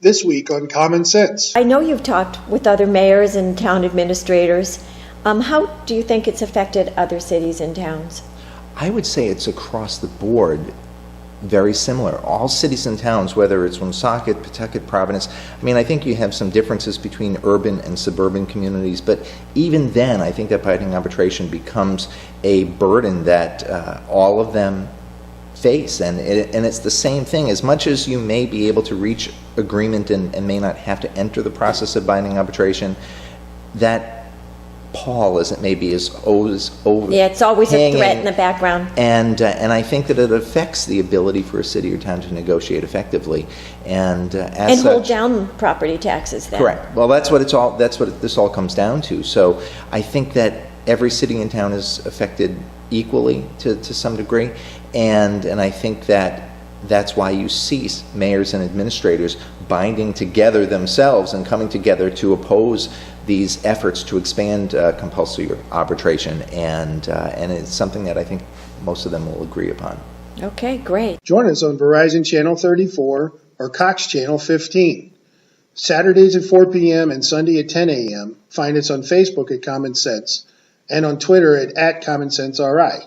this week on Common Sense. I know you've talked with other mayors and town administrators. How do you think it's affected other cities and towns? I would say it's across the board very similar. All cities and towns, whether it's Woonsocket, Pawtucket, Providence, I mean, I think you have some differences between urban and suburban communities, but even then, I think that binding arbitration becomes a burden that all of them face, and it's the same thing. As much as you may be able to reach agreement and may not have to enter the process of binding arbitration, that pall, as it may be, is always over. Yeah, it's always a threat in the background. And I think that it affects the ability for a city or town to negotiate effectively, and as such, hold down property taxes then. Correct. Well, that's what it's all. That's what this all comes down to. So I think that every city and town is affected equally to some degree, and I think that that's why you see mayors and administrators binding together themselves and coming together to oppose these efforts to expand compulsory arbitration, and it's something that I think most of them will agree upon. Okay, great. Join us on Verizon Channel 34 or Cox Channel 15. Saturdays at 4 p.m. and Sunday at 10 a.m. Find us on Facebook at Common Sense and on Twitter at CommonSenseRI.